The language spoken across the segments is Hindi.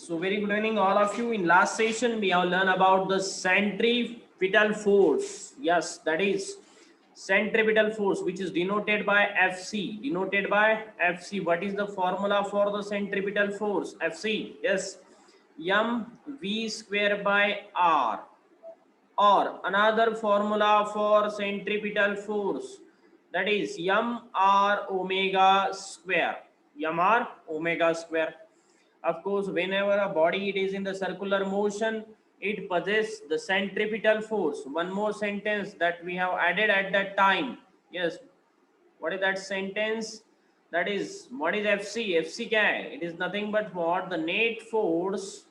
So very good evening all of you. In last session we have learned about the centripetal force. Yes, that is centripetal force, which is denoted by Fc. Denoted by Fc. What is the formula for the centripetal force? Fc. Yes, mv square by r. Or another formula for centripetal force, that is mr omega square. Mr omega square. Of course, whenever a body it is in the circular motion, it possesses the centripetal force. One more sentence that we have added at that time. Yes, what is that sentence? That is, what is FC? FC क्या है? It is nothing but what? The net force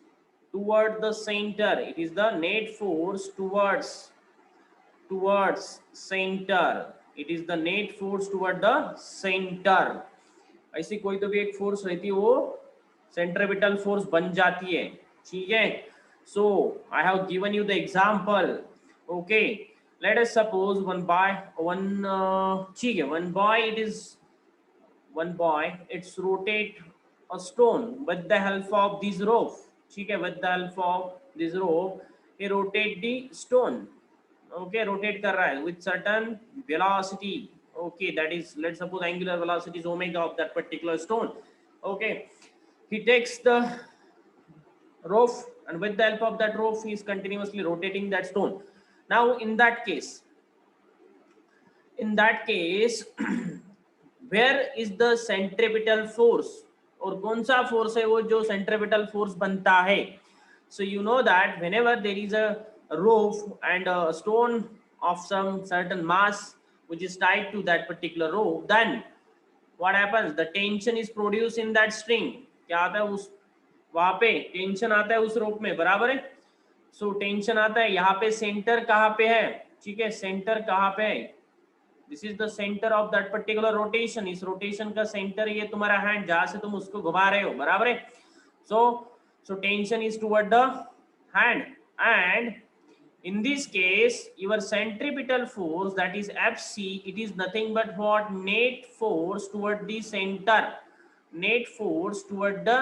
toward the center. It is the net force towards center. It is the net force toward the center. ऐसी कोई तो भी एक फोर्स रहती है, वो सेंट्रिपिटल फोर्स बन जाती है. ठीक है. So I have given you the example. Okay, let us suppose ठीक है, one boy it's rotate a stone with the help of this rope. ठीक है, with the help of this rope he rotate the stone. Okay, rotate कर रहा है with certain velocity. Okay, that is, let's suppose angular velocity is omega of that particular stone. Okay, he takes the rope and with the help of that rope he is continuously rotating that stone. Now in that case where is the centripetal force, और कौन सा फोर्स है वो जो centripetal force बनता है? So you know that whenever there is a rope and a stone of some certain mass which is tied to that particular rope, then what happens? The tension is produced in that string. क्या आता है उस, वहां पे टेंशन आता है उस रोप में, बराबर है. सो टेंशन आता है यहाँ पे. सेंटर कहाँ पे है? ठीक है, सेंटर कहाँ पे है? This is the centre of that particular rotation. इस रोटेशन का सेंटर ये तुम्हारा हैंड, जहां से तुम उसको घुमा रहे हो, बराबर है. So tension is toward the hand, and in this case your centripetal force, that is Fc, it is nothing but what? Net force toward the center. Net force toward the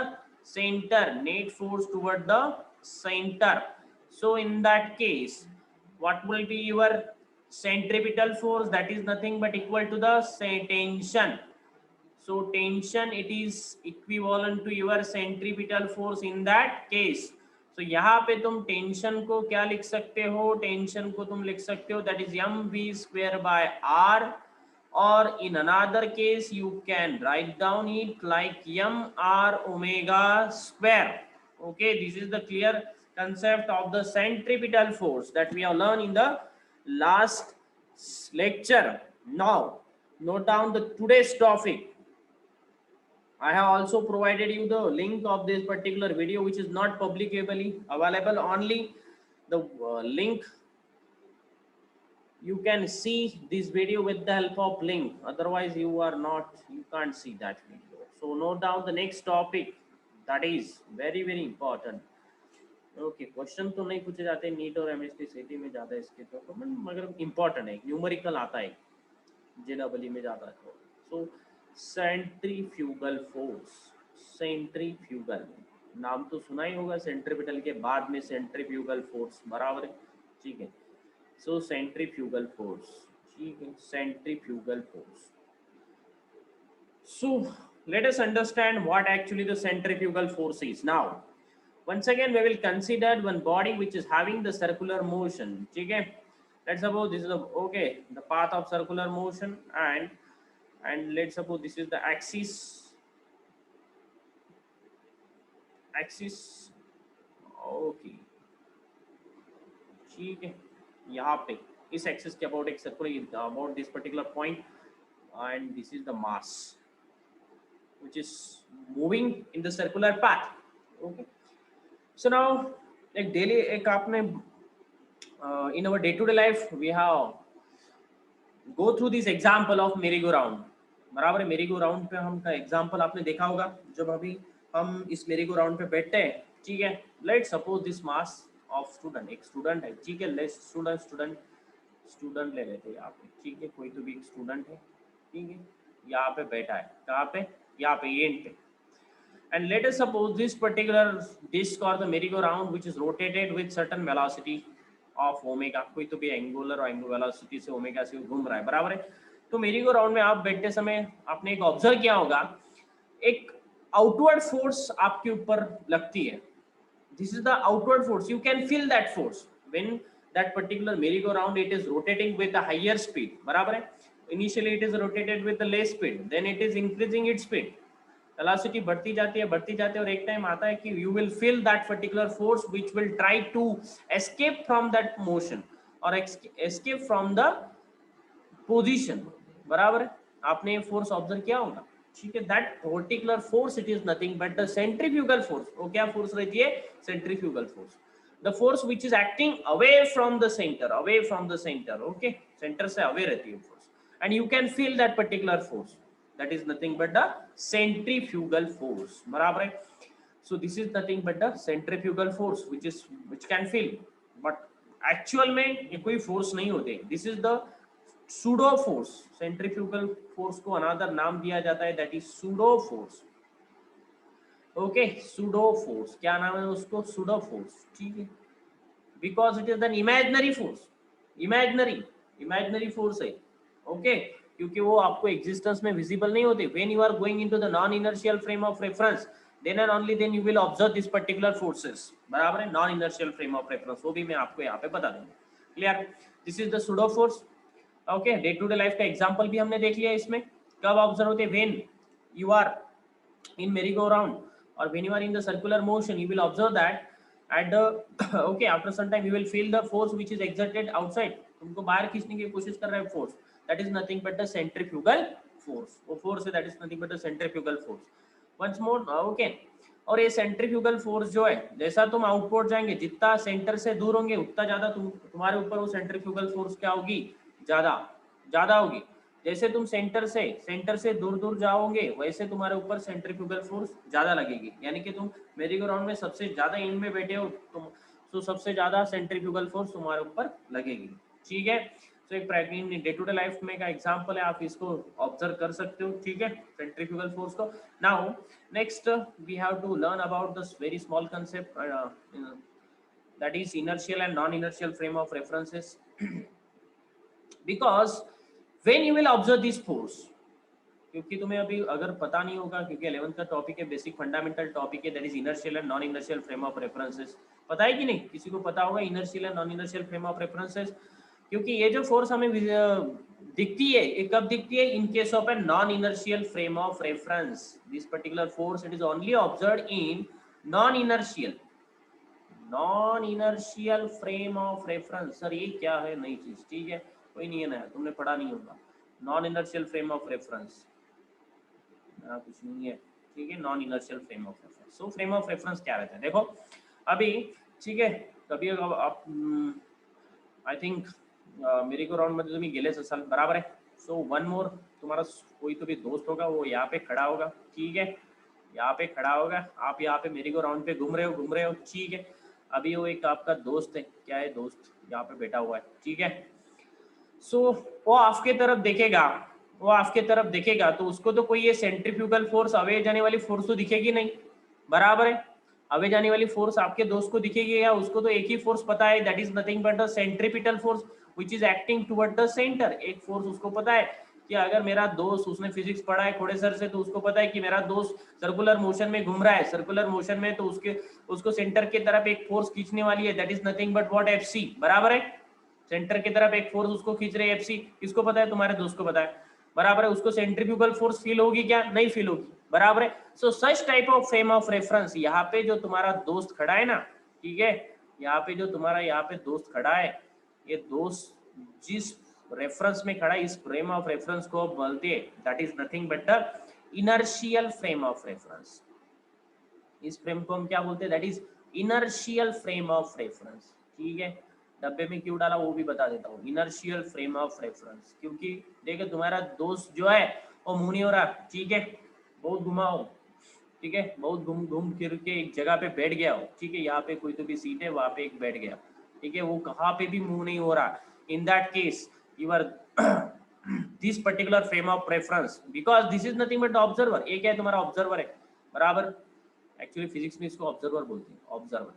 center. Net force toward the center. So in that case what will be your centripetal force? That is nothing but equal to the tension. So tension, it is equivalent to your centripetal force in that case. तो यहाँ पे तुम टेंशन को क्या लिख सकते हो? टेंशन को तुम लिख सकते हो that is mv square by r, और in another case you can write down it like mr omega square. Okay, this is the clear concept of the centripetal force that we have learned in the last lecture. Now note down the today's topic. I have also provided you the link of this particular video, which is not publicly available. Only the link, you can see this video with the help of link. Otherwise, you can't see that video. So note down the next topic. That is very very important. Okay, question तो नहीं पूछे जाते नीट और एमएसटी सीटी में ज्यादा इसके तो मगर इम्पोर्टेंट है. न्यूमेरिकल आता है जेडब्ल्यू में ज्यादा. सो सेंट्रीफ्यूगल फोर्स. सेंट्रीफ्यूगल नाम तो सुना ही होगा. सेंट्रिपिटल के बाद में सेंट्रीफ्यूगल फोर्स, बराबर है. ठीक है. सो सेंट्रीफ्यूगल फोर्स. ठीक है, centrifugal force. So let us understand what actually the centrifugal force is. Now once again we will consider one body which is having the circular motion. ठीक है, let's suppose this is the path of circular motion, and let's suppose this is the axis. Okay, ठीक है. यहाँ पे इस एक्सिस के अबाउट एक circular about this particular point, and this is the mass which is moving in the circular path. Okay, so now एक daily एक आपने in our day to day life we have go through this example of merry go round. बराबर है. मेरी गो राउंड पे हम का एग्जांपल आपने देखा होगा. जब अभी हम इस मेरी गो राउंड पे बैठते हैं, ठीक है, let suppose this mass of student, एक स्टूडेंट है. ठीक है, लेट स्टूडेंट ले लेते हैं यहाँ पे. ठीक है, कोई तो भी स्टूडेंट है. ठीक है, यहाँ पे बैठा है. कहाँ पे? यहाँ पे एंड पे. And let us suppose this particular disc or the merry-go-round which is rotated with certain velocity of omega, कोई तो भी एंगुलर और एंगुलर वेलोसिटी से ओमेगा से घूम रहा है, बराबर है। तो merry-go-round में आप बैठते समय आपने एक ऑब्जर्व किया होगा, एक आउटवर्ड फोर्स आपके ऊपर लगती है। This is the outward force. You can feel that force when that particular merry-go-round it is rotating with a higher speed, बराबर है। Initially it is rotated with the less speed, then it is increasing its speed. Velocity बढ़ती जाती है और एक टाइम आता है कि you will feel that particular force which will try to escape from that motion और एस्केप फ्रॉम द पोजीशन, बराबर है। आपने ये फोर्स ऑब्जर्व किया होगा, ठीक है। That particular force it is nothing but the centrifugal force. वो क्या फोर्स रहती है? Centrifugal force, the force which is acting away from the centre, okay, centre से अवे रहती है force, and you can feel that particular force, that is nothing but the centrifugal force, बराबर है। so this is nothing but the centrifugal force which can feel, but actual में ये कोई फोर्स नहीं होते। this is the pseudo force, centrifugal force को another नाम दिया जाता है, that is pseudo force, okay, pseudo force, क्या नाम है उसको? pseudo force, ठीक है, because it is an imaginary force, imaginary force है, okay, क्योंकि वो आपको एग्जिस्टेंस में विजिबल नहीं होते। When you are going into the non inertial frame of reference, then and only then you will observe this particular forces, बराबर है। Non inertial frame of reference वो भी मैं आपको यहाँ पे बता दूंगा, clear. This is the pseudo force, okay. Day to day life का एग्जांपल भी हमने देख लिया इसमें। कब ऑब्जर्व होते हैं? When you are in merry-go-round or when you are in the circular motion, you will observe that at the okay, after some time you will feel the force which is exerted outside, तुमको बाहर खींचने की कोशिश कर रहा है force, that is nothing but the centrifugal force, वो फोर्स है, that is nothing but the centrifugal force। once more, okay, और ये सेंट्रीफ्यूगल फोर्स जो है, जैसा तुम आउटवर्ड जाएंगे, जितना सेंटर से दूर होंगे उतना ज्यादा तुम्हारे ऊपर वो सेंट्रीफ्यूगल फोर्स क्या होगी? ज्यादा होगी। जैसे तुम सेंटर से दूर जाओगे वैसे तुम्हारे ऊपर सेंट्रीफ्यूगल फोर्स ज्यादा लगेगी। यानी कि तुम मेरी-गो-राउंड में सबसे ज्यादा एंड में बैठे हो तुम, तो सबसे ज्यादा सेंट्रीफ्यूगल फोर्स तुम्हारे ऊपर लगेगी, ठीक है। तो एक practical day to day life में का एग्जांपल है, आप इसको ऑब्जर्व कर सकते हो, ठीक है, सेंट्रीफ्यूगल फोर्स को। Now next we have to learn about this very small concept, that is inertial and non inertial frame of references. Because when you will observe this force, क्योंकि तुम्हें अभी अगर पता नहीं होगा, क्योंकि 11th का टॉपिक है, बेसिक फंडामेंटल टॉपिक है, that is inertial and non inertial frame of references. पता है कि नहीं? किसी को पता होगा inertial and non inertial frame of references? क्योंकि ये जो फोर्स हमें दिखती है, ये कब दिखती है? In case of a non inertial frame of reference, this particular force it is only observed in non inertial frame of reference. Sir ये क्या है नई चीज? ठीक है, कोई नहीं है नया, तुमने पढ़ा नहीं होगा। Non inertial frame of reference कुछ नहीं है, ठीक है, non inertial frame of reference. So frame of reference क्या रहता है? देखो अभी, ठीक है, कभी आप आई थिंक मेरी-गो-राउंड मध्ये तुम्ही गेलेच असाल, बराबर है। सो वन मोर, तुम्हारा कोई तो भी दोस्त होगा, वो यहाँ पे खड़ा होगा, ठीक है, यहाँ पे खड़ा होगा, आप यहाँ पे मेरी-गो-राउंड पे घूम रहे हो, ठीक है। अभी वो एक आपका दोस्त है, क्या है, दोस्त यहाँ पे बैठा हुआ है, ठीक है। सो वो आपके तरफ देखेगा, तो उसको तो कोई ये सेंट्रीफ्यूगल फोर्स, अवे जाने वाली फोर्स तो दिखेगी नहीं, बराबर है। अवे जाने वाली फोर्स आपके दोस्त को दिखेगी या उसको तो एक ही फोर्स पता है, that is nothing but the centripetal force which is acting toward the centre. एक फोर्स उसको पता है कि अगर मेरा दोस्त, उसने फिजिक्स पढ़ा है खोड़े सर से, तो उसको पता है कि मेरा दोस्त सर्कुलर मोशन में घूम रहा है, सर्कुलर मोशन में, तो उसको सेंटर की तरफ एक फोर्स खींचने वाली है, that is nothing but what? FC, बराबर है। सेंटर की तरफ एक फोर्स उसको खींच रही है, एफसी। किसको पता है? तुम्हारे दोस्त को पता है, बराबर है। उसको सेंट्रीफ्यूगल फोर्स फील होगी क्या? नहीं फील होगी, बराबर है। So such type of frame of reference, यहाँ पे जो तुम्हारा दोस्त खड़ा है ना, ठीक है, यहाँ पे जो तुम्हारा यहाँ पे दोस्त खड़ा है, ये दोस्त जिस रेफरेंस में खड़ा है, इस फ्रेम ऑफ रेफरेंस को बोलते हैं, that is nothing but the inertial frame of reference. इस फ्रेम को हम क्या बोलते हैं? That is inertial frame of reference, ठीक है। डब्बे में क्यों डाला वो भी बता देता हूँ, इनर्शियल फ्रेम ऑफ रेफरेंस, क्योंकि देखिए तुम्हारा दोस्त जो है वो मुंह नहीं हो रहा, ठीक है, बहुत घुमाओ, ठीक है, बहुत घूम फिर के एक जगह पे बैठ गया हो, ठीक है, यहाँ पे कोई तो भी सीट है, वहां पे एक बैठ गया, ठीक है, वो कहाँ पे भी मुंह नहीं हो रहा। In that case you are this particular frame of reference, because this is nothing but observer. एक है तुम्हारा ऑब्जर्वर है, बराबर। एक्चुअली फिजिक्स में इसको ऑब्जर्वर बोलते हैं, ऑब्जर्वर,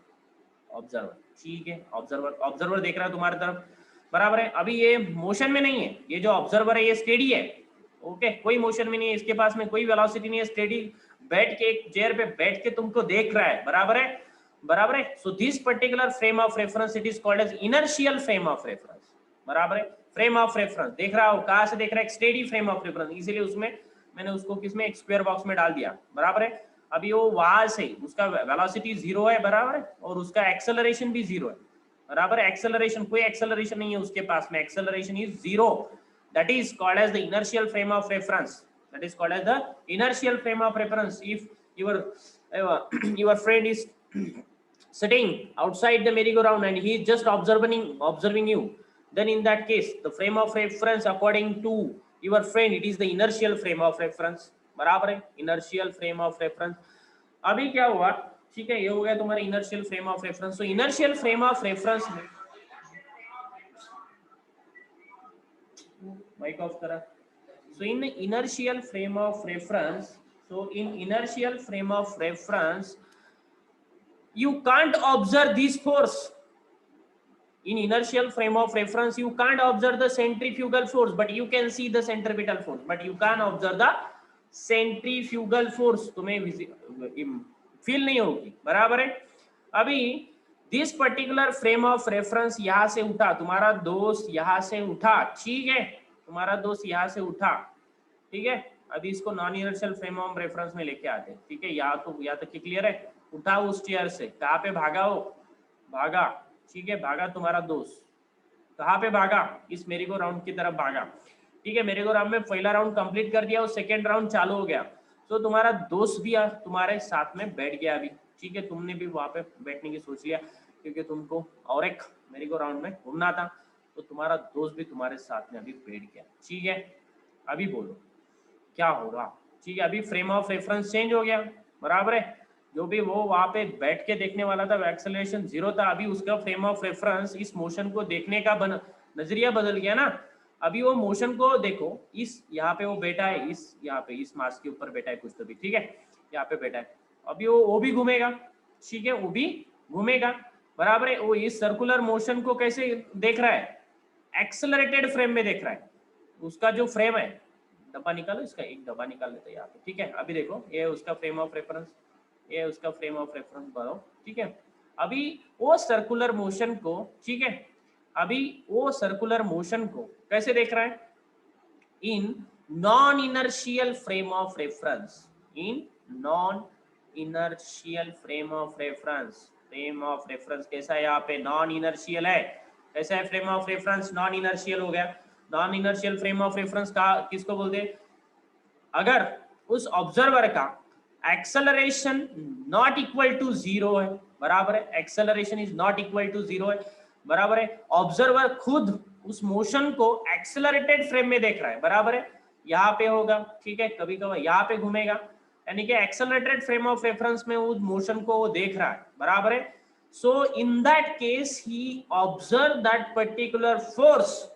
ऑब्जर्वर, ठीक है, ऑब्जर्वर, ऑब्जर्वर देख रहा है तुम्हारी तरफ, बराबर है। अभी ये मोशन में नहीं है, ये जो ऑब्जर्वर है ये स्टेडी है, ओके, कोई मोशन में नहीं है, इसके पास में कोई वेलोसिटी नहीं है, स्टेडी बैठ के एक चेयर पे बैठ के तुमको देख रहा है, बराबर है, बराबर है। So this particular frame of reference it is called as inertial frame of reference, बराबर है। फ्रेम ऑफ रेफरेंस देख रहा हो, कहां से देख रहा है, स्टेडी फ्रेम ऑफ रेफरेंस, इसीलिए उसमें मैंने उसको किसमें, एक स्क्वायर बॉक्स में डाल दिया, बराबर है। अभी वो वहां से उसका वेलोसिटी जीरो है, बराबर है, और उसका एक्सेलरेशन भी जीरो है, बराबर है। एक्सेलरेशन, कोई एक्सेलरेशन नहीं है उसके पास में, acceleration is zero, that is called as the inertial frame of reference, that is called as the inertial frame of reference. If your your friend is sitting outside the merry-go-round and he is just observing you, then in that case the frame of reference according to your friend, it is the inertial frame of reference, बराबर है, inertial frame of reference। अभी क्या हुआ, ठीक है, ये हो गया तुम्हारा inertial frame of reference। तो inertial frame of reference में माइक ऑफ करा। So in inertial frame of reference, you can't observe this force. In inertial frame of reference you can't observe the centrifugal force, but you can see the centripetal force, but you can't observe the centrifugal force, तुम्हें फील नहीं होगी, बराबर है। अभी this particular frame of reference यहां से उठा, तुम्हारा दोस्त यहां से उठा, ठीक है, तुम्हारा दोस्त यहां से उठा, ठीक है। अभी इसको non inertial frame of reference में लेके आते हैं, ठीक है, या तक कि क्लियर है। उठा उस चेयर से, कहाँ पे भागा हो, भागा, ठीक है, भागा तुम्हारा दोस्त, कहाँ पे भागा, इस मेरी को राउंड की तरफ भागा, ठीक है। मेरी को राउंड में पहला राउंड कंप्लीट कर दिया और सेकेंड राउंड चालू हो गया, तो तुम्हारा दोस्त भी तुम्हारे साथ में बैठ गया अभी, ठीक है, तुमने भी वहां पे बैठने की सोच लिया क्योंकि तुमको और एक मेरी को राउंड में घूमना था, तो तुम्हारा दोस्त भी तुम्हारे साथ में अभी बैठ गया, ठीक है। अभी बोलो क्या होगा, ठीक है। अभी फ्रेम ऑफ रेफरेंस चेंज हो गया, बराबर है, जो भी वो वहां पे बैठ के देखने वाला था एक्सेलरेशन जीरो था, अभी उसका फ्रेम ऑफ रेफरेंस इस मोशन को देखने का नजरिया बदल गया ना। अभी वो मोशन को देखो, इस यहाँ पे वो बैठा है, इस यहाँ पे इस मास के ऊपर बैठा है कुछ तो भी, ठीक है, यहाँ पे बैठा है, अभी वो भी घूमेगा, ठीक है, वो भी घूमेगा, बराबर है। वो इस सर्कुलर मोशन को कैसे देख रहा है, एक्सेलरेटेड फ्रेम में देख रहा है, उसका जो फ्रेम है, डब्बा निकालो, इसका एक डब्बा निकाल लेते हैं यहाँ पे, ठीक है। अभी देखो ये उसका फ्रेम ऑफ रेफरेंस, ये उसका फ्रेम ऑफ रेफरेंस बनाओ, ठीक है। अभी वो सर्कुलर मोशन को, ठीक है, अभी वो सर्कुलर मोशन को कैसे देख रहा है, in non inertial frame of reference, in non inertial frame of reference. Frame of reference कैसा है, यहाँ पे नॉन इनर्शियल है, कैसा है frame of reference, non inertial हो गया। Non inertial frame of reference का किसको बोलते हैं, अगर उस ऑब्जर्वर का acceleration not equal to zero है, बराबर है, acceleration is not equal to zero है, बराबर है। ऑब्जर्वर खुद उस मोशन को एक्सेलरेटेड फ्रेम में देख रहा है, बराबर है, यहाँ पे होगा, ठीक है, कभी कभी यहाँ पे घूमेगा, यानी कि एक्सेलरेटेड फ्रेम ऑफ रेफरेंस में उस मोशन को वो देख रहा है, बराबर है। So in that case he observe that particular force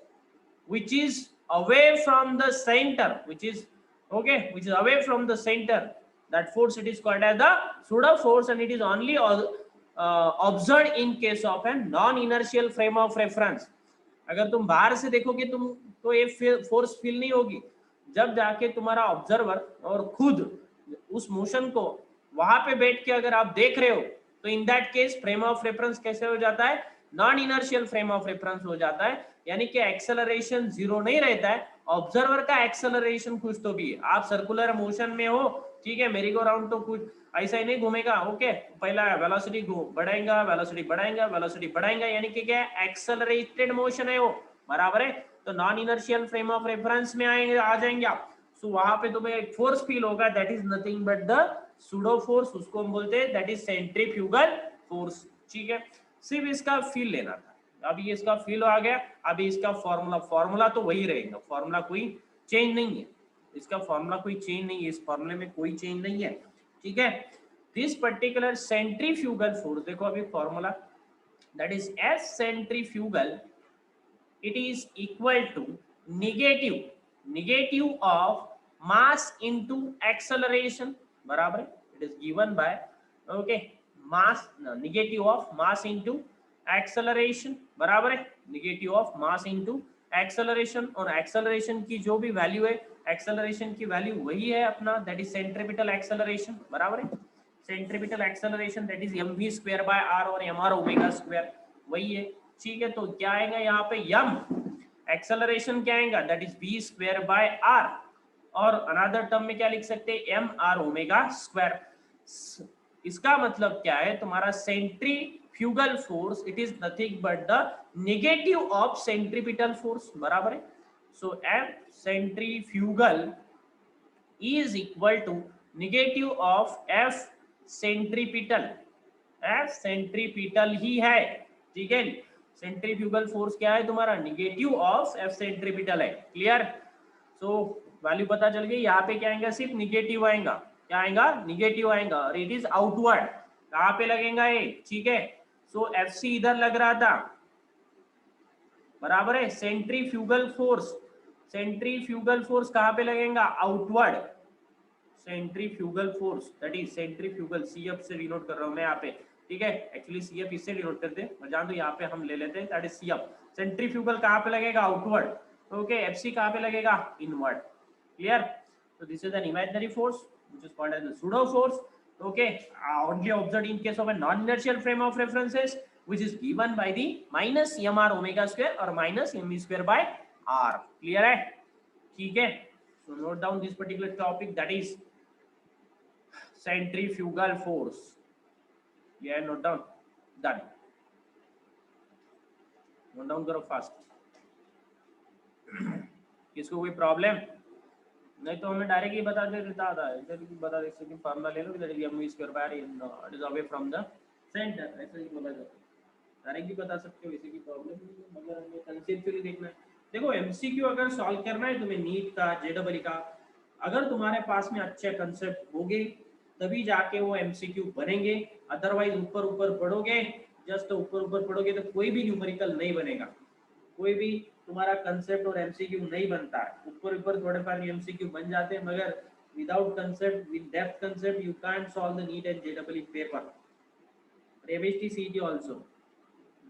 which is away from the center, which is okay, which is away from the center, that force it is called as the pseudo force, and it is only observed in case of a non inertial frame of reference। अगर तुम बाहर से देखोगे तुम तो ये फोर्स फील नहीं होगी, जब जाके तुम्हारा ऑब्जर्वर और खुद उस मोशन को वहां पे बैठ के अगर आप देख रहे हो, तो इन that case frame of reference कैसे हो जाता है, non inertial frame of reference हो जाता है, यानी कि एक्सेलरेशन जीरो नहीं रहता है, ऑब्जर्वर का एक्सेलरेशन कुछ तो भी है। आप सर्कुलर मोशन में हो, ठीक है, मेरी गो राउंड तो कुछ ऐसा ही नहीं घूमेगा, ओके, पहला वेलोसिटी बढ़ाएगा, वेलोसिटी बढ़ाएगा, वेलोसिटी बढ़ाएगा, यानी कि क्या एक्सेलरेटेड मोशन है वो, बराबर है। तो non inertial frame of reference में आएंगे, आ जाएंगे आप, सो वहां पे तुम्हें एक फोर्स फील होगा, that is nothing but the pseudo force, उसको हम बोलते हैं दैट इज सेंट्रीफ्यूगल फोर्स, ठीक है। सिर्फ इसका फील लेना था, अभी इसका फील आ गया। अभी इसका फॉर्मूला तो वही रहेगा, फॉर्मूला कोई चेंज नहीं है, इसका फॉर्मूला कोई चेंज नहीं है, इस फॉर्मूले में कोई चेंज नहीं है, ठीक है। दिस पर्टिकुलर सेंट्रीफ्यूगल फोर्स, देखो अभी formula, that is S centrifugal, it is equal to negative of mass into acceleration, बराबर है, it is given by okay, mass negative of mass into acceleration, बराबर है, negative of mass into acceleration, और एक्सेलरेशन की जो भी वैल्यू है, एक्सेलरेशन की वैल्यू वही है अपना, दैट इज सेंट्रीपिटल एक्सेलरेशन, बराबर है, centripetal acceleration that is mv square by r और mr ओमेगा स्क्वायर वही है, ठीक है। तो क्या आएगा यहाँ पे m एक्सेलरेशन क्या आएगा, that is v square by r, और अनदर टर्म में क्या लिख सकते हैं, एम आर ओमेगा स्क्वायर। इसका मतलब क्या है, तुम्हारा centrifugal force it is nothing but the negative of centripetal force, बराबर है। So F centrifugal is equal to negative of f centripetal, f centripetal ही है, ठीक है। सेंट्रीफ्यूगल फोर्स क्या है तुम्हारा, निगेटिव ऑफ f सेंट्रीपिटल है, क्लियर। सो वैल्यू पता चल गई, यहाँ पे क्या आएगा, सिर्फ निगेटिव आएगा, क्या आएगा, निगेटिव आएगा, और इट इज आउटवर्ड, कहाँ पे लगेगा ये, ठीक है। सो एफ सी इधर लग रहा था, बराबर है, सेंट्रीफ्यूगल फोर्स, सेंट्रीफ्यूगल फोर्स कहाँ पे लगेगा, outward, centrifugal force that is centrifugal, CF से डिनोट कर रहा हूं मैं यहाँ पे, ठीक है, एक्चुअली सीएफ इससे डिनोट करते हैं, जान दो यहाँ पे हम ले लेते हैं, दैट इज सीएफ। सेंट्रीफ्यूगल कहाँ पे लगेगा, आउटवर्ड, ओके, एफसी कहाँ पे लगेगा, inward, clear. so this is an imaginary force which is called as the pseudo force, okay, only observed in case of a non inertial frame of references which is given by the minus mr omega square or minus mv square by r, clear है, ठीक है। so note down this particular topic, that is centrifugal force, yeah, note down, done, note down करो फास्ट। किसको कोई प्रॉब्लम, नहीं तो हमें डायरेक्ट ही बता देता था, इधर भी बता दे सकते, फार्मूला ले लो, इधर mv square by it is away from the centre, ऐसे ही बोला जाता है, डायरेक्ट भी बता सकते हो, इसी की प्रॉब्लम नहीं है, मगर हमें कंसेप्चुअली देखना है। देखो एमसीक्यू अगर सॉल्व करना है तुम्हें नीट का, जेडबल का, अगर तुम्हारे पास में अच्छे कंसेप्ट होंगे तभी जाके वो एमसीक्यू बनेंगे, अदरवाइज ऊपर ऊपर पढ़ोगे, जस्ट ऊपर ऊपर पढ़ोगे तो कोई भी न्यूमेरिकल नहीं बनेगा, कोई भी तुम्हारा कंसेप्ट और एमसीक्यू नहीं बनता है, ऊपर ऊपर थोड़े फार एमसीक्यू बन जाते हैं, मगर without concept, with depth concept you can't solve the NEET and जेडबल paper, MHT CET also.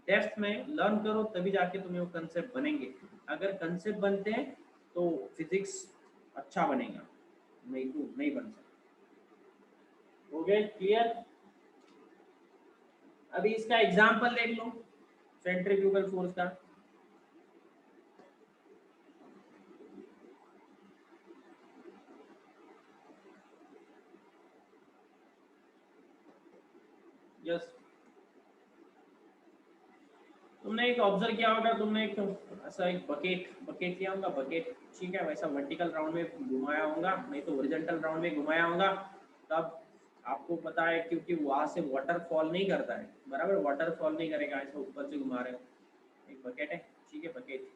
Depth में लर्न करो तभी जाके तुम्हें वो कंसेप्ट बनेंगे, अगर कंसेप्ट बनते हैं तो फिजिक्स अच्छा बनेगा, नहीं तो नहीं बन सकता। हो गया क्लियर। अभी इसका एग्जांपल देख लो सेंट्रीफ्यूगल फोर्स का, यस तुमने एक ऑब्जर्व किया होगा, तुमने एक ऐसा एक बकेट लिया होगा, बकेट, ठीक है, वैसा वर्टिकल राउंड में घुमाया होगा, नहीं तो हॉरिजॉन्टल राउंड में घुमाया होगा, तब आपको पता है क्योंकि वहां से वाटर फॉल नहीं करता है, बराबर, वाटर फॉल नहीं करेगा, ऐसा ऊपर से घुमा रहे हो, एक बकेट है, ठीक है, बकेट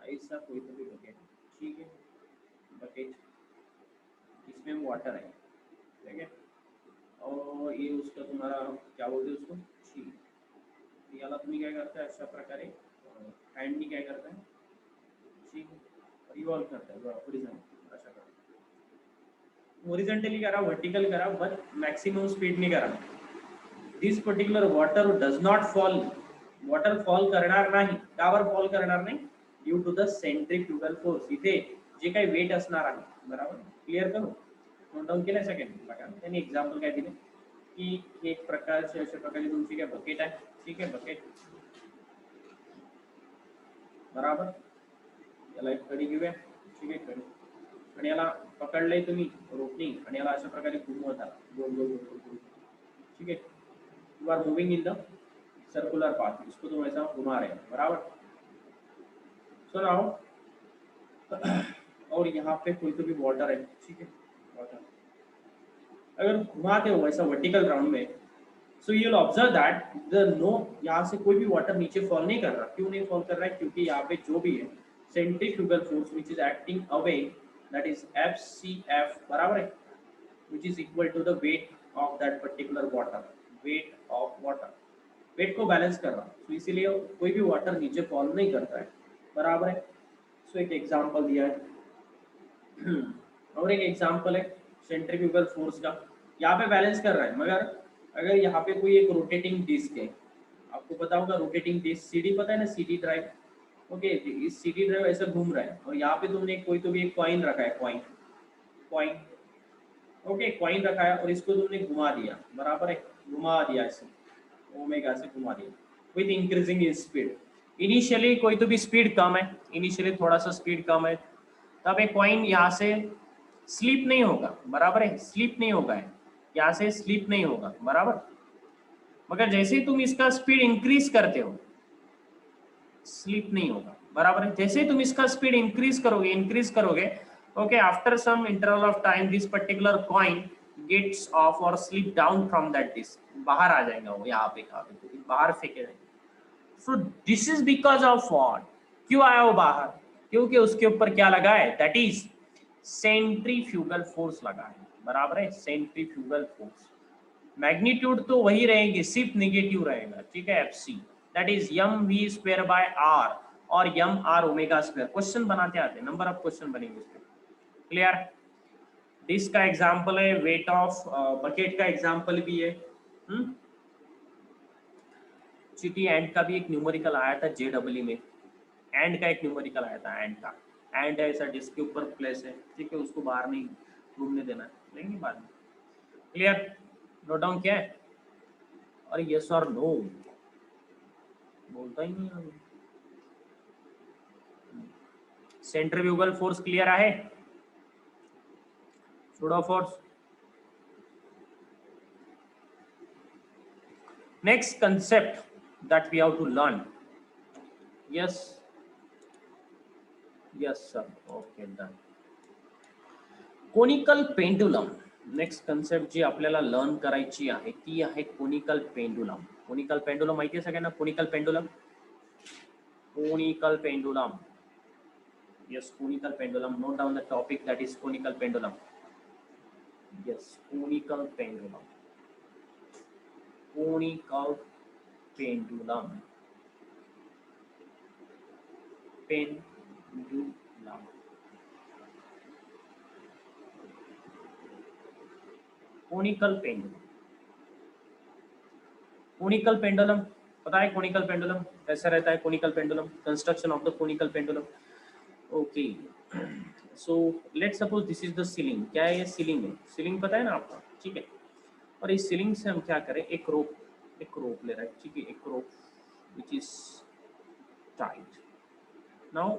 ऐसा कोई तो भी बकेट, ठीक है, बकेट, इसमें वाटर है, ठीक है, और ये उसका तुम्हारा क्या बोलते हैं उसको, ठीक, याला तुम्ही काय करता है, अशा प्रकारे हँडनी काय करता है, ठीक है, रिवॉल्व करता है हॉरिझॉन्टल, अशा प्रकारे हॉरिझॉन्टली करा, वर्टिकल करा, बट मॅक्सिमम स्पीडने करा, this particular water does not fall, water fall करणार नाही, कावर फॉल करणार नाही, due to the centrifugal force, इथे जे काही वेट असणार आहे, बरोबर, क्लियर करू, नोट डाउन केलं सेकंड बघा, त्यांनी एक्झाम्पल काय दिले की एक प्रकारचे अशा प्रकारची तुमची काय बकेट आहे, ठीक आहे, बकेट, बराबर, याला एक कडी घेऊया, ठीक आहे, कडी, आणि याला पकडलंय तुम्ही रोपनी, आणि याला अशा प्रकारे घुमवत आला, गोल गोल गोल गोल, ठीक है, you are moving in the circular path, इसको तुम ऐसा घुमा रहे हैं, बराबर। सो नाउ और यहाँ पे कोई तो भी वाटर है, ठीक है, वाटर, अगर घुमाते हो ऐसा वर्टिकल राउंड में, so you will observe that the no, यहाँ से कोई भी वाटर नीचे फॉल नहीं कर रहा, क्यों नहीं फॉल कर रहा है, क्योंकि यहाँ पे जो भी है centrifugal force which is acting away, that is FCF, बराबर है, which is equal to the weight of that particular water, weight of water, weight को बैलेंस कर रहा, तो इसीलिए कोई भी वाटर नीचे फॉल नहीं करता है, बराबर है। सो एक एग्जांपल दिया है और एक एग्जांपल है सेंट्रीफ्यूगल फोर्स का, यहाँ पे बैलेंस कर रहा है, मगर अगर यहाँ पे कोई एक रोटेटिंग डिस्क है, आपको पता होगा रोटेटिंग डिस्क, सीडी पता है ना, सीडी ड्राइव, ओके, इस सीडी ड्राइव ऐसा घूम रहा है और यहाँ पे तुमने कोई तो भी एक कॉइन रखा है, कॉइन कॉइन ओके, कॉइन रखा है और इसको तुमने घुमा दिया, बराबर है, घुमा दिया इसे, ओमेगा से घुमा दिया विथ इंक्रीजिंग स्पीड। इनिशियली कोई तो भी स्पीड कम है, इनिशियली थोड़ा सा स्पीड कम है, तब एक कॉइन यहाँ से स्लिप नहीं होगा, बराबर है, स्लिप नहीं होगा, यहाँ से स्लिप नहीं होगा, बराबर। मगर जैसे ही तुम इसका स्पीड इंक्रीज करते हो, स्लिप नहीं होगा, बराबर है। जैसे ही तुम इसका स्पीड इंक्रीज करोगे, okay, after some interval of time this particular coin gets off और slip down from that disc, बाहर आ जाएगा वो, यहाँ पे बाहर फेंके जाएंगे। So this is because of what, क्यों आया वो बाहर, क्योंकि उसके ऊपर क्या लगा है, दैट इज सेंट्रीफ्यूगल फोर्स लगा है, बराबर है, सेंट्रीफ्यूगल फोर्स। मैग्नीट्यूड तो वही रहेगी, सिर्फ नेगेटिव रहेगा, ठीक है, FC that is M V square by R और M R omega square. Question बनाते आते हैं, नंबर ऑफ क्वेश्चन बनेंगे इस पे, क्लियर। डिस्क का एग्जांपल है, वेट ऑफ बकेट का एग्जांपल भी है, चिटी एंड का भी एक न्यूमेरिकल आया था जेडब्ल्यू में, एंड का एक न्यूमेरिकल आया था, एंड का, एंड ऐसा डिस्क के ऊपर प्लेस है, ठीक है, उसको बाहर नहीं घूमने देना, लेंगे बाद में, क्लियर। नोट डाउन क्या है, और यस और नो बोलता ही नहीं है। सेंट्रीफ्यूगल फोर्स क्लियर है, pseudo force. Next concept that we have to learn, yes sir, okay done. Conical pendulum, next concept जी आपल्याला लर्न करायची आहे ती आहे कोनिकल पेंडुलम। कोनिकल पेंडुलम माहिती आहे सगळ्यांना, conical pendulum, conical pendulum, yes conical pendulum, note down the topic that is conical pendulum, yes conical pendulum, conical pendulum, pendulum, conical pendulum, conical pendulum पता है, कोनिकल पेंडुलम कैसा रहता है, conical pendulum, construction of the conical pendulum, okay. So let's suppose this is the ceiling, क्या है ये, सीलिंग है, सीलिंग पता है ना आपको, ठीक है, और इस सीलिंग से हम क्या करें, एक रोप ले रहा है, ठीक है, एक रोप विच इज टाइट। नाउ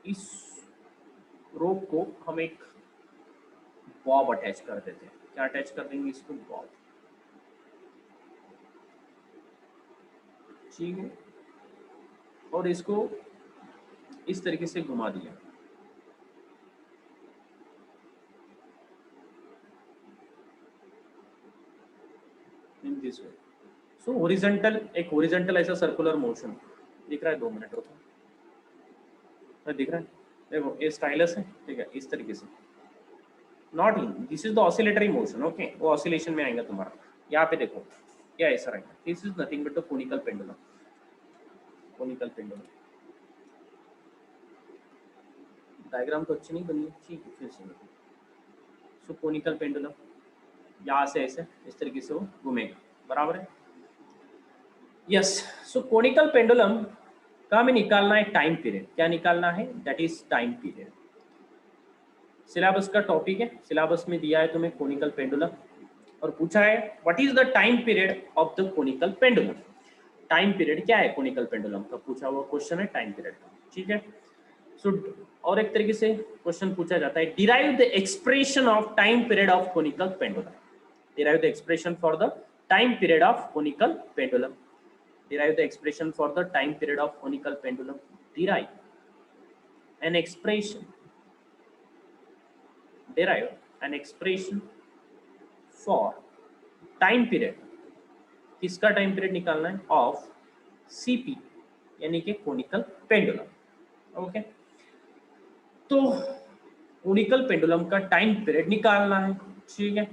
इस रोप को हम एक बॉब अटैच कर देते हैं, क्या अटैच कर देंगे इसको, बॉब, ठीक है, और इसको इस तरीके से घुमा दिया, in this way. So horizontal, एक हॉरिजॉन्टल ऐसा सर्कुलर मोशन दिख रहा है, 2 मिनट रुको, दिख रहा है, देखो ये स्टाइलस है, ठीक है, इस तरीके से, not in, this is the oscillatory motion, okay, वो ऑसिलेशन में आएगा तुम्हारा, यहाँ पे देखो क्या ऐसा रहेगा, this is nothing but the conical pendulum, conical pendulum. Diagram तो अच्छी नहीं बनी है, ठीक है, फिर से सो कोनिकल पेंडुलम यहाँ से ऐसे इस तरीके से वो घूमेगा, बराबर है, यस। सो कोनिकल पेंडुलम का हमें निकालना है टाइम पीरियड, क्या निकालना है, that is time period. Syllabus का टॉपिक है, सिलेबस में दिया है तुम्हें कोनिकल पेंडुलम और पूछा है what is the time period of the conical pendulum, time period क्या है कोनिकल पेंडुलम का, पूछा हुआ क्वेश्चन है टाइम पीरियड का, ठीक है। सो और एक तरीके से क्वेश्चन पूछा जाता है, derive the expression of time period of conical pendulum, derive the expression for the time period of conical pendulum, derive the expression for the time period of conical pendulum, derive an expression for time period, किसका टाइम पीरियड निकालना है, ऑफ सीपी यानी कि कोनिकल पेंडुलम, ओके। तो कोनिकल पेंडुलम का टाइम पीरियड निकालना है, ठीक है,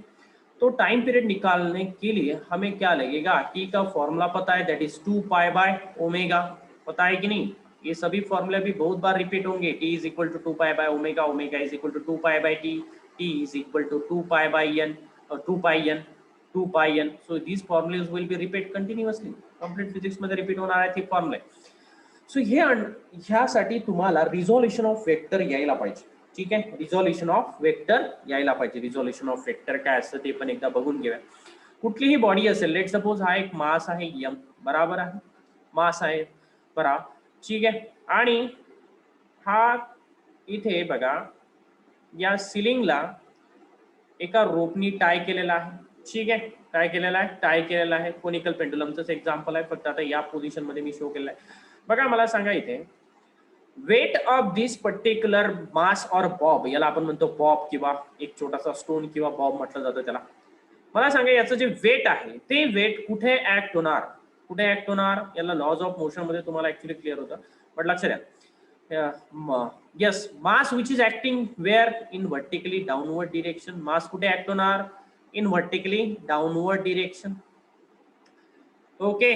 तो टाइम पीरियड निकालने के लिए हमें क्या लगेगा, टी का फॉर्मूला पता है, that is 2 pi by omega, पता है कि नहीं, ये सभी फॉर्मूले भी बहुत बार रिपीट होंगे, T is equal to 2 pi by omega, omega is equal to 2 pi by T, T is equal to 2 pi by N, 2 pi n 2 pi n. So these formulas will be repeat continuously. Complete physics मध्ये रिपीट होणार आहे ती फॉर्म्युला. सो ह्यासाठी तुम्हाला रिझोल्युशन ऑफ वेक्टर यायला पाहिजे. ठीक आहे, रिझोल्युशन ऑफ वेक्टर यायला पाहिजे. रिझोल्युशन ऑफ वेक्टर काय असतं ते पण एकदा बघून घेऊया. कुठलीही बॉडी असेल, लेट सपोज हा एक मास आहे m, बराबर आहे, मास आहे बरा, ठीक आहे. आणि हा इथे बघा या सिलिंगला एका रोपनी टाय केलेला आहे. ठीक आहे, काय केलेला आहे, टाय केलेला आहे. कोनिकल पेंडुलमचंच एक्झाम्पल आहे, फक्त आता या पोझिशन मध्ये मी शो केलेला आहे. बघा मला सांगा इथे वेट ऑफ दिस पर्टिक्युलर मास और बॉब, याला आपण म्हणतो बॉब किंवा एक छोटासा स्टोन किंवा बॉब म्हटलं जातं त्याला. मला सांगा याचं जे वेट आहे ते वेट कुठे ऍक्ट होणार, कुठे ऍक्ट होणार, याला लॉज ऑफ मोशन मध्ये तुम्हाला ऍक्च्युअली क्लिअर होतं, बट लक्षात द्या. Yes, mass which is acting where in vertically downward direction. Mass कुठे ऍक्ट होणार, in vertically downward direction. Okay,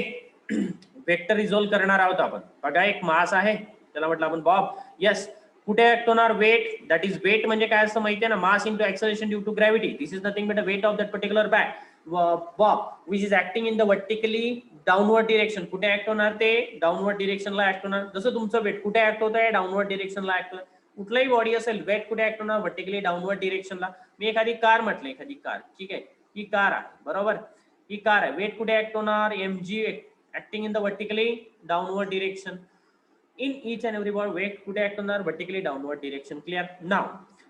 vector resolve करणार आहोत आपण. बघा एक मास आहे, त्याला म्हटलं आपण बॉब. यस, कुठे ऍक्ट होणार, वेट. दॅट इज वेट म्हणजे काय असतं माहिती आहे ना, mass into acceleration due to gravity. This is nothing but a weight of that particular bob which is acting in the vertically downward direction. कुठे ऍक्ट होणार, ते डाऊनवर्ड डिरेक्शनला ऍक्ट होणार. जसं तुमचं वेट कुठे ऍक्ट होत आहे, डाऊनवर्ड डिरेक्शनला ऍक्ट होणार. कुठलाही बॉडी असेल, वेट कुठे ऍक्ट होणार, व्हर्टिकली डाऊनवर्ड डिरेक्शनला. मी एखादी कार म्हटलं, एखादी कार, ठीक आहे, ही कार आहे बरोबर, ही कार आहे. वेट कुठे ऍक्ट होणार, mg acting in the vertically downward direction. In each and every ball weight कुठे ऍक्ट होणार, vertically downward direction. Clear. Now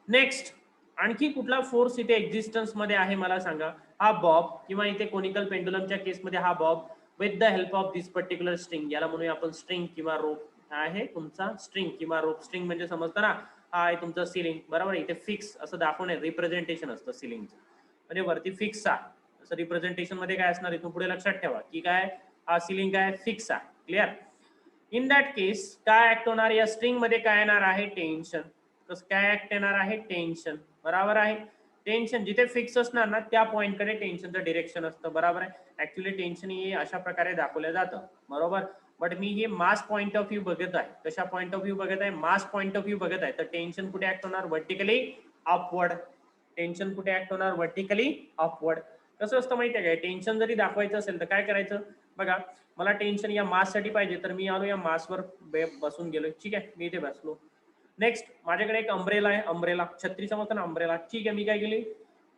next आणखी कुठला फोर्स इथे एक्झिस्टन्स मध्ये आहे मला सांगा. हा बॉब किंवा इथे कोनिकल पेंडुलमच्या केसमध्ये हा Bob with the help of this particular string, याला म्हणूया आपण स्ट्रिंग किंवा रोप. हा आहे तुमचा स्ट्रिंग किंवा रोप. स्ट्रिंग म्हणजे समजतं ना, हा आहे तुमचा सिलिंग बरोबर. इथे फिक्स असं दाखवणे रिप्रेझेंटेशन असतं सिलिंगचं, म्हणजे वरती फिक्स आहे असं रिप्रेझेंटेशन मध्ये काय असणार, इथून पुढे लक्षात ठेवा की काय, हा सिलिंग काय फिक्स आहे. क्लिअर. इन दॅट केस काय ऍक्ट होणार, या स्ट्रिंग मध्ये काय येणार आहे, टेन्शन. कसं काय ऍक्ट येणार आहे, टेन्शन, बरोबर आहे. टेन्शन जिथे फिक्स असणार ना त्या पॉइंट कडे टेन्शनचं डिरेक्शन असतं, बरोबर आहे. ऍक्च्युअली टेन्शन हे अशा प्रकारे दाखवलं जातं बरोबर, बट मी हे मास पॉइंट ऑफ व्ह्यू बघत आहे. कशा पॉइंट ऑफ व्ह्यू बघत आहे, मास पॉइंट ऑफ व्ह्यू बघत आहे. तर टेन्शन कुठे ऍक्ट होणार, व्हर्टिकली अपवर्ड. टेन्शन कुठे ऍक्ट होणार, व्हर्टिकली अपवर्ड. कसं असतं माहिती आहे काय, टेन्शन जरी दाखवायचं असेल तर काय करायचं बघा, मला टेन्शन या मास साठी पाहिजे, तर मी आलो या मासवर बसून गेलोय. ठीक आहे, मी इथे बसलो. नेक्स्ट माझ्याकडे एक अम्ब्रेला आहे, अम्ब्रेला छत्री समजतं ना, अम्ब्रेला. ठीक आहे, मी काय केली,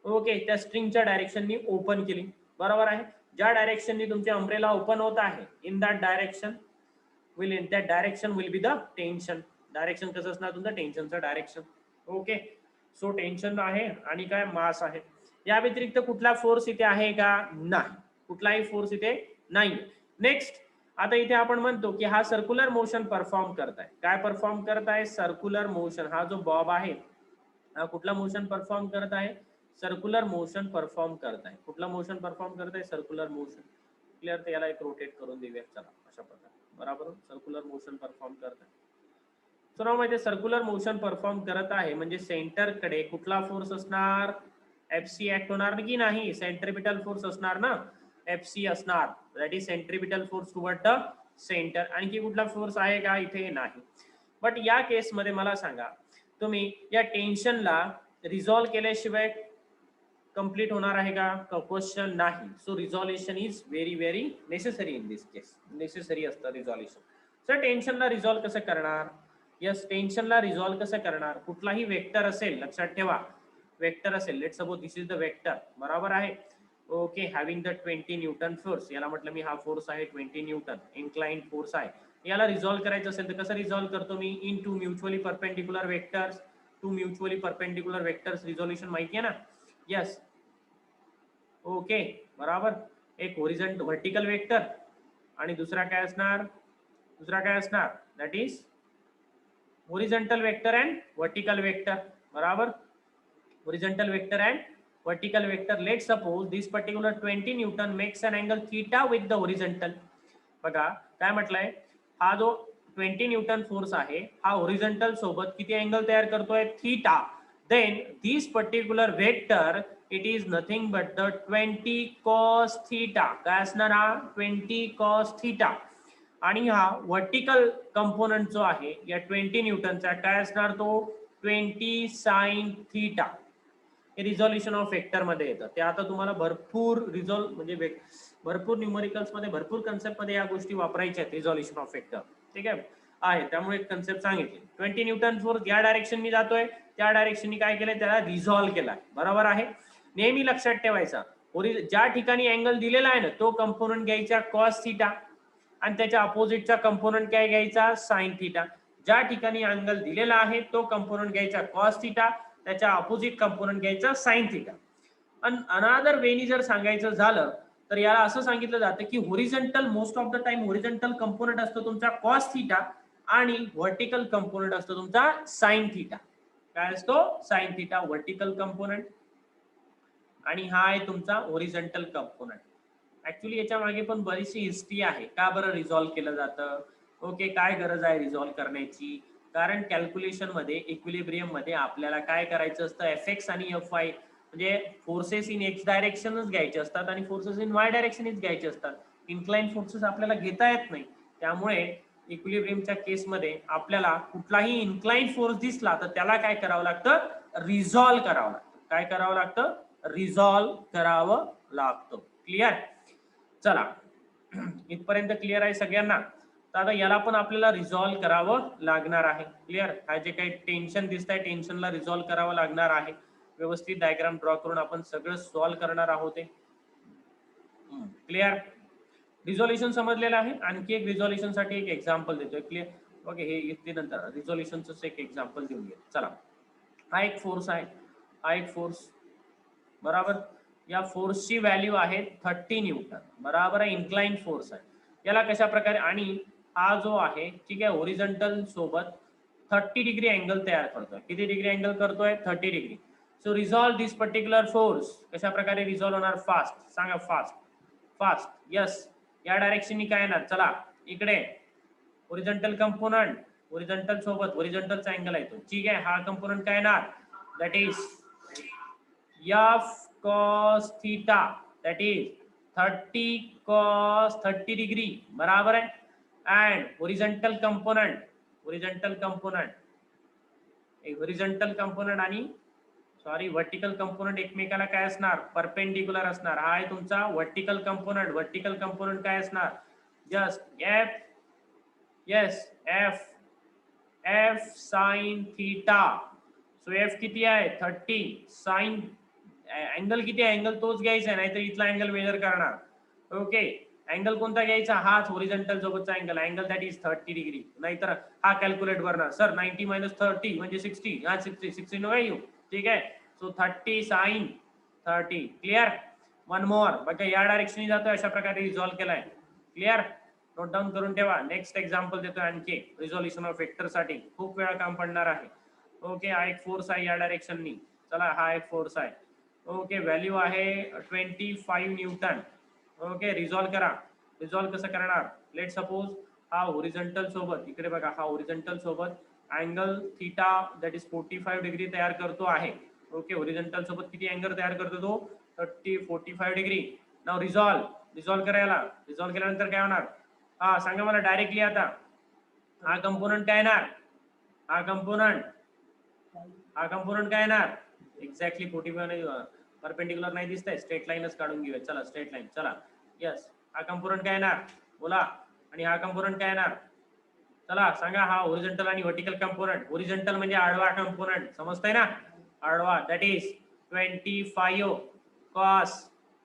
ओके, त्या स्ट्रिंगच्या डायरेक्शननी ओपन केली, बरोबर आहे. ज्या डायरेक्शननी तुमचे अम्ब्रेला ओपन होत आहे, in that direction will be the tension. Direction कसं असणार तुमचं, टेन्शनचं डायरेक्शन. ओके, सो टेन्शन आहे आणि काय मास आहे. या व्यतिरिक्त कुठला फोर्स इथे आहे का, नाही, कुठलाही फोर्स इथे नाही. नेक्स्ट आता इथे आपण म्हणतो की हा सर्क्युलर मोशन परफॉर्म करताय. काय परफॉर्म करताय, सर्क्युलर मोशन. हा जो बॉब आहे हा कुठला मोशन परफॉर्म करत आहे, सर्क्युलर मोशन परफॉर्म करत आहे. कुठला मोशन परफॉर्म करत आहे, सर्क्युलर मोशन. क्लिअर. तर याला एक रोटेट करून देऊया, चला अशा प्रकारे, बरोबर. सर्क्युलर मोशन परफॉर्म करत आहे. सर्व माहिती सर्क्युलर मोशन परफॉर्म करत आहे म्हणजे सेंटर कडे कुठला फोर्स असणार, एफसी ऍक्ट होणार की नाही, सेंट्रिपिटल फोर्स असणार ना, एफसी असणार. That is centripetal force toward the centre. आणखी कुठला फोर्स आहे का, इथे नाही. बट या केस मध्ये मला सांगा, तुम्ही या टेन्शनला रिझॉल्व केल्याशिवाय कंप्लीट होणार आहे का, क्वेश्चन नाही. So resolution is very very necessary in this case. Necessary असतं रिझॉल्युशन. सर टेन्शनला रिझॉल्व कसं करणार, यस, टेन्शनला रिझॉल्व कसं करणार, कुठलाही वेक्टर असेल, लक्षात ठेवा वेक्टर असेल, let's suppose this is the vector, बरोबर आहे. Okay, having the 20 Newton force, याला म्हटलं मी हा फोर्स आहे 20 न्यूटन, इन्क्लाइंड फोर्स आहे. याला रिझॉल्व करायचं असेल तर कसं रिझॉल्व करतो मी, in two mutually perpendicular vectors. Two mutually perpendicular vectors resolution माहिती आहे ना, यस. ओके, बराबर. एक होरिझॉन्टल व्हर्टिकल वेक्टर आणि दुसरा काय असणार, that is horizontal vector and vertical vector, बराबर. horizontal vector and vertical vector. Let's suppose this particular 20 Newton makes an angle theta with the horizontal. बघा काय म्हटलंय, हा जो 20 न्यूटन फोर्स आहे हा होरिझॉन्टल सोबत किती अँगल तयार करतोय, theta. Then this particular vector it is nothing but the 20 cos theta. काय असणार हा, 20 cos थीटा. आणि हा व्हर्टिकल कंपोनंट जो आहे या 20 न्यूटनचा काय असणार, तो 20 sin थीटा. हे रिझॉल्युशन ऑफ वेक्टर मध्ये येतं. ते आता तुम्हाला भरपूर म्हणजे भरपूर न्यूमरिकल्स मध्ये भरपूर कन्सेप्ट मध्ये या गोष्टी वापरायच्या आहेत. रिझॉल्युशन ऑफ वेक्टर ठीक आहे त्यामुळे एक कन्सेप्ट सांगितली. 20 न्यूटन फोर्स या डायरेक्शननी जातोय, त्या डायरेक्शननी काय केलंय, त्याला रिझॉल्व्ह केलाय. बरोबर आहे. नेहमी लक्षात ठेवायचा ज्या ठिकाणी अँगल दिलेला आहे ना तो कंपोनंट घ्यायचा कॉस थिटा आणि त्याच्या अपोजिटचा कंपोनंट काय घ्यायचा साइन थिटा. ज्या ठिकाणी अँगल दिलेला आहे तो कंपोनंट घ्यायचा कॉस थिटा, त्याच्या अपोजिट कंपोनंट घ्यायचा साइन थिटा. आणि अनादर वेनी जर सांगायचं झालं तर याला असं सांगितलं जातं की horizontal most of the time horizontal component असतो तुमचा कॉस थिटा आणि व्हर्टिकल कंपोनंट असतो तुमचा साइन थिटा. काय असतो साइन थिटा व्हर्टिकल कंपोनंट आणि हा आहे तुमचा होरिझॉन्टल कंपोनंट. ऍक्च्युली याच्या मागे पण बरीचशी हिस्ट्री आहे का बरं रिझॉल्व्ह केलं जातं. ओके काय गरज आहे रिझॉल्व्ह करण्याची, कारण कॅल्क्युलेशन मध्ये इक्विलिब्रियम मध्ये आपल्याला काय करायचं असतं एफ एक्स आणि एफ वाय म्हणजे फोर्सेस इन एक्स डायरेक्शनच घ्यायचे असतात आणि फोर्सेस इन वाय डायरेक्शनच घ्यायचे असतात. इन्क्लाइन फोर्सेस आपल्याला घेता येत नाही. त्यामुळे इक्विलिब्रियमच्या केसमध्ये आपल्याला कुठलाही इन्क्लाइन फोर्स दिसला तर त्याला काय करावं लागतं रिझॉल्व्ह करावं लागतं. काय करावं लागतं रिझॉल्व्ह करावं लागतं. क्लिअर. चला इथपर्यंत क्लिअर आहे सगळ्यांना. तर आता याला पण आपल्याला रिझॉल्व्ह करावं लागणार आहे. क्लिअर. हा जे काही टेन्शन दिसत आहे टेन्शनला रिझॉल्व्ह करावं लागणार आहे. व्यवस्थित डायग्राम ड्रॉ करून आपण सगळं सॉल्व्ह करणार आहोत. क्लिअर. रिझॉल्युशन समजलेलं आहे. आणखी एक रिझॉल्युशन साठी एक एक्झाम्पल देतोय. क्लिअर. ओके हे इथे नंतर रिझॉल्युशनचं एक एक्झाम्पल देऊन घ्या. चला हा एक फोर्स आहे, हा एक फोर्स बराबर. या फोर्सची व्हॅल्यू आहे 30 न्यूटन बराबर आहे. इन्क्लाइन फोर्स आहे. याला कशा प्रकारे आणि हा जो आहे ठीक आहे होरिझॉन्टल सोबत 30 डिग्री अँगल तयार करतोय. किती डिग्री अँगल करतोय 30 degree. So resolve this particular force. कशा प्रकारे रिझॉल्व होणार फास्ट सांगा फास्ट फास्ट. यस या डायरेक्शननी काय येणार चला इकडे होरिझॉन्टल कंपोनंट होरिझॉन्टल सोबत होरिझॉन्टलचा अँगल आहे तो ठीक आहे. हा कंपोनंट काय येणार that is f cos theta that is 30 cos 30 degree बराबर आहे. and horizontal component आणि सॉरी वर्टिकल कंपोनंट एकमेकाला काय असणार परपेंडिक्युलर असणार. हा आहे तुमचा वर्टिकल कंपोनंट. वर्टिकल कंपोनंट काय असणार just F yes F sine theta. So F किती आहे 30 साइन अँगल किती आहे अँगल तोच घ्यायचा आहे नाहीतर इथला अँगल मेजर करणार. ओके अँगल कोणता घ्यायचा हाच होरिझॉन्टल सोबतचा अँगल दॅट इज 30 डिग्री. नाहीतर हा कॅल्क्युलेट करणार सर 90 - 30 म्हणजे 60 हा 60 नो येऊ ठीक आहे. सो 30 साइन 30. क्लिअर. वन मोर बघा या डायरेक्शनने जातोय अशा प्रकारे रिझॉल्व्ह केलाय. क्लिअर. नोट डाऊन करून ठेवा. नेक्स्ट एक्झाम्पल देतोय आणखी रिझॉल्युशन ऑफ वेक्टर साठी खूप वेळा काम पडणार आहे. ओके हा एक फोर्स आहे या डायरेक्शननी. चला हा एक फोर्स आहे. ओके व्हॅल्यू आहे 25 न्यूटन. ओके रिझॉल्व करा. रिझॉल्व कसं करणार लेट सपोज हा होरिझॉन्टल सोबत इकडे बघा हा होरिझॉन्टल सोबत angle theta that is 45 degree तयार करतो आहे. ओके होरिझॉन्टल सोबत किती अँगल तयार करतो तो 45 डिग्री. नाव रिझॉल्व करायला रिझॉल्व केल्यानंतर काय होणार हा सांगा मला डायरेक्टली. आता हा कंपोनंट काय येणार हा कंपोनंट काय येणार एक्झॅक्टली 45 परपेंडिक्युलर नाही दिसतंय स्ट्रेट लाईनच काढून घेऊया. चला स्ट्रेट लाईन चला यस हा कंपोनंट काय येणार बोला. आणि हा कंपोनंट काय येणार चला सांगा. हा होरिझॉन्टल आणि व्हर्टिकल कंपोनंट. होरिझॉन्टल म्हणजे आडवा कंपोनंट समजतंय ना आडवा that is 25 cos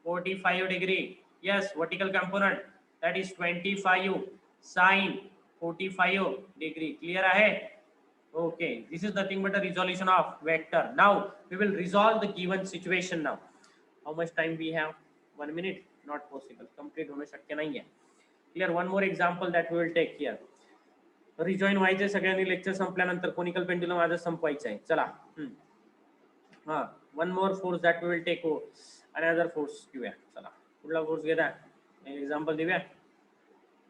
45 degree. Yes vertical component that is 25 sin 45 degree. Clear आहे. Okay, this is nothing but a resolution of vector. Now we will resolve the given situation now. How much time we have? 1 minute. Not possible. Complete होणं शक्य नाहीये. Clear. One more example that we will take here. Rejoin व्हायचे सगळ्यांनी लेक्चर संपल्यानंतर कोनिकल पेंडुलम आज संपवायचं आहे. चला हा one more force that we will take another force घेऊया. चला कुठला फोर्स घेता एक्झाम्पल देऊया.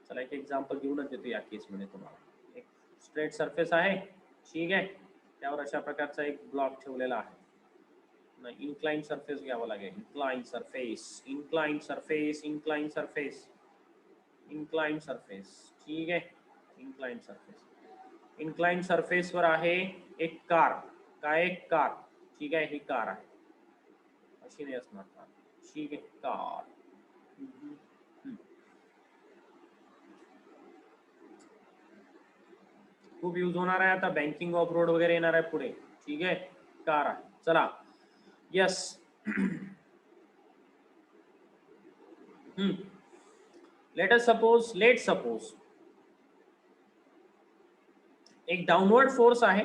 चला एक एक्झाम्पल घेऊनच देतो या केस मध्ये तुम्हाला. एक स्ट्रेट सरफेस आहे ठीक आहे त्यावर अशा प्रकारचा एक ब्लॉक ठेवलेला आहे. इन्क्लाइन सरफेस घ्यावा लागेल. इन्क्लाइन सरफेस ठीक आहे. इन्क्लाइन सरफेस वर आहे एक कार. काय एक कार ठीक आहे ही कार आहे. अशी नाही असणार कार, ठीक आहे कार. खूप यूज होणार आहे आता, बँकिंग ऑफ रोड वगैरे येणार आहे पुढे, ठीक आहे कार आहे. चला यस. लेट सपोज एक डाउनवर्ड फोर्स आहे,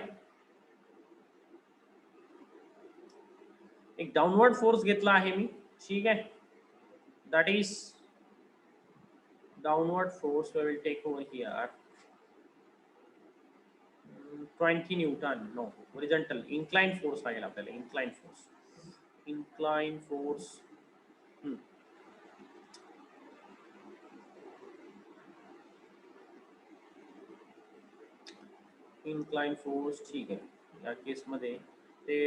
एक डाउनवर्ड फोर्स घेतला आहे मी, ठीक आहे. That is downward force we will take over here 20 newton. No, horizontal incline force लागेल आपल्याला, इन्क्लाइन फोर्स. इन्क्लाइन फोर्स, ठीक आहे. या केस मध्ये ते